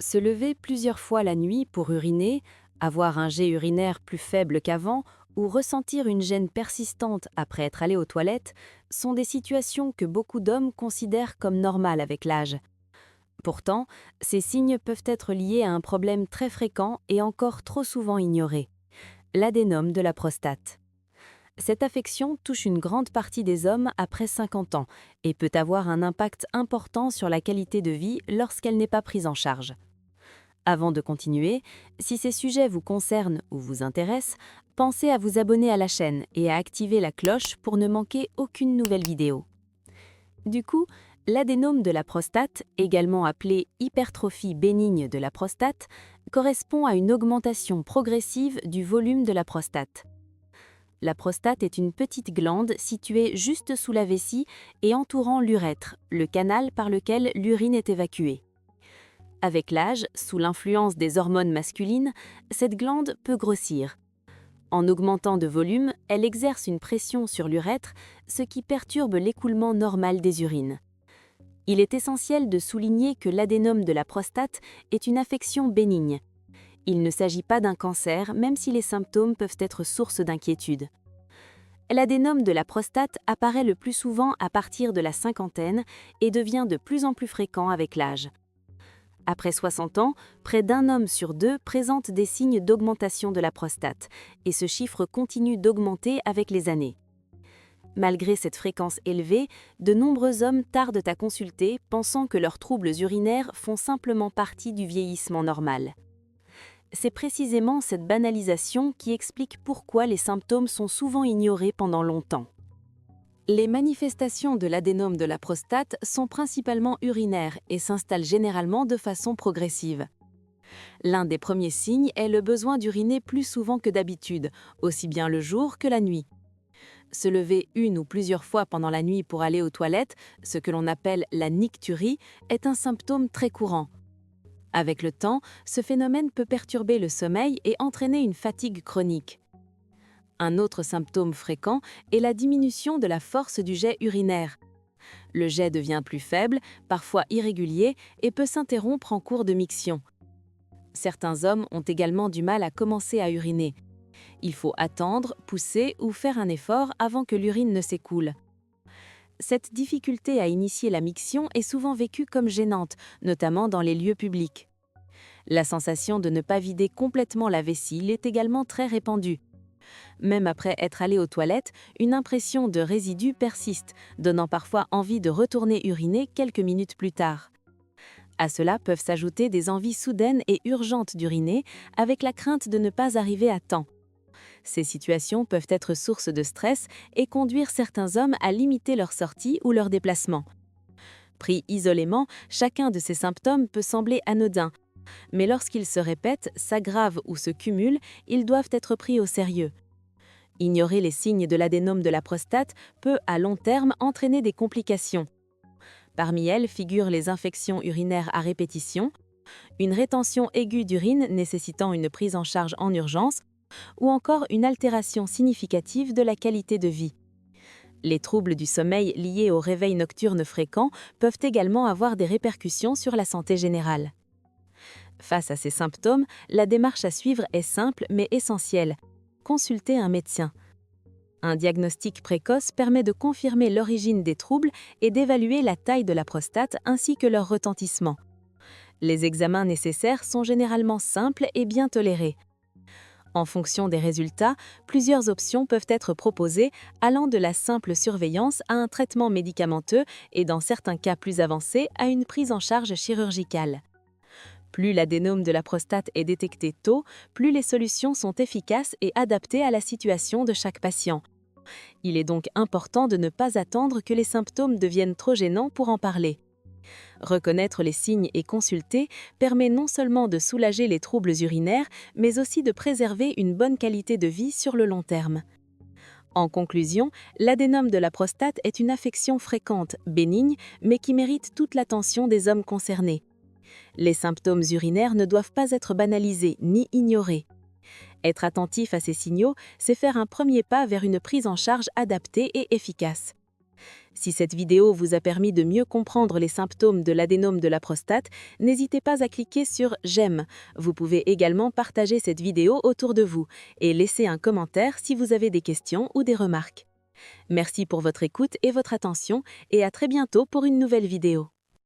Se lever plusieurs fois la nuit pour uriner, avoir un jet urinaire plus faible qu'avant ou ressentir une gêne persistante après être allé aux toilettes sont des situations que beaucoup d'hommes considèrent comme normales avec l'âge. Pourtant, ces signes peuvent être liés à un problème très fréquent et encore trop souvent ignoré, l'adénome de la prostate. Cette affection touche une grande partie des hommes après 50 ans et peut avoir un impact important sur la qualité de vie lorsqu'elle n'est pas prise en charge. Avant de continuer, si ces sujets vous concernent ou vous intéressent, pensez à vous abonner à la chaîne et à activer la cloche pour ne manquer aucune nouvelle vidéo. Du coup, l'adénome de la prostate, également appelé hypertrophie bénigne de la prostate, correspond à une augmentation progressive du volume de la prostate. La prostate est une petite glande située juste sous la vessie et entourant l'urètre, le canal par lequel l'urine est évacuée. Avec l'âge, sous l'influence des hormones masculines, cette glande peut grossir. En augmentant de volume, elle exerce une pression sur l'urètre, ce qui perturbe l'écoulement normal des urines. Il est essentiel de souligner que l'adénome de la prostate est une affection bénigne. Il ne s'agit pas d'un cancer, même si les symptômes peuvent être source d'inquiétude. L'adénome de la prostate apparaît le plus souvent à partir de la cinquantaine et devient de plus en plus fréquent avec l'âge. Après 60 ans, près d'un homme sur deux présente des signes d'augmentation de la prostate, et ce chiffre continue d'augmenter avec les années. Malgré cette fréquence élevée, de nombreux hommes tardent à consulter, pensant que leurs troubles urinaires font simplement partie du vieillissement normal. C'est précisément cette banalisation qui explique pourquoi les symptômes sont souvent ignorés pendant longtemps. Les manifestations de l'adénome de la prostate sont principalement urinaires et s'installent généralement de façon progressive. L'un des premiers signes est le besoin d'uriner plus souvent que d'habitude, aussi bien le jour que la nuit. Se lever une ou plusieurs fois pendant la nuit pour aller aux toilettes, ce que l'on appelle la nicturie, est un symptôme très courant. Avec le temps, ce phénomène peut perturber le sommeil et entraîner une fatigue chronique. Un autre symptôme fréquent est la diminution de la force du jet urinaire. Le jet devient plus faible, parfois irrégulier, et peut s'interrompre en cours de miction. Certains hommes ont également du mal à commencer à uriner. Il faut attendre, pousser ou faire un effort avant que l'urine ne s'écoule. Cette difficulté à initier la miction est souvent vécue comme gênante, notamment dans les lieux publics. La sensation de ne pas vider complètement la vessie est également très répandue. Même après être allé aux toilettes, une impression de résidu persiste, donnant parfois envie de retourner uriner quelques minutes plus tard. À cela peuvent s'ajouter des envies soudaines et urgentes d'uriner, avec la crainte de ne pas arriver à temps. Ces situations peuvent être source de stress et conduire certains hommes à limiter leurs sorties ou leurs déplacements. Pris isolément, chacun de ces symptômes peut sembler anodin, mais lorsqu'ils se répètent, s'aggravent ou se cumulent, ils doivent être pris au sérieux. Ignorer les signes de l'adénome de la prostate peut, à long terme, entraîner des complications. Parmi elles figurent les infections urinaires à répétition, une rétention aiguë d'urine nécessitant une prise en charge en urgence, ou encore une altération significative de la qualité de vie. Les troubles du sommeil liés au réveil nocturne fréquent peuvent également avoir des répercussions sur la santé générale. Face à ces symptômes, la démarche à suivre est simple mais essentielle. Consulter un médecin. Un diagnostic précoce permet de confirmer l'origine des troubles et d'évaluer la taille de la prostate ainsi que leur retentissement. Les examens nécessaires sont généralement simples et bien tolérés. En fonction des résultats, plusieurs options peuvent être proposées, allant de la simple surveillance à un traitement médicamenteux et, dans certains cas plus avancés, à une prise en charge chirurgicale. Plus l'adénome de la prostate est détecté tôt, plus les solutions sont efficaces et adaptées à la situation de chaque patient. Il est donc important de ne pas attendre que les symptômes deviennent trop gênants pour en parler. Reconnaître les signes et consulter permet non seulement de soulager les troubles urinaires, mais aussi de préserver une bonne qualité de vie sur le long terme. En conclusion, l'adénome de la prostate est une affection fréquente, bénigne, mais qui mérite toute l'attention des hommes concernés. Les symptômes urinaires ne doivent pas être banalisés ni ignorés. Être attentif à ces signaux, c'est faire un premier pas vers une prise en charge adaptée et efficace. Si cette vidéo vous a permis de mieux comprendre les symptômes de l'adénome de la prostate, n'hésitez pas à cliquer sur j'aime. Vous pouvez également partager cette vidéo autour de vous et laisser un commentaire si vous avez des questions ou des remarques. Merci pour votre écoute et votre attention et à très bientôt pour une nouvelle vidéo.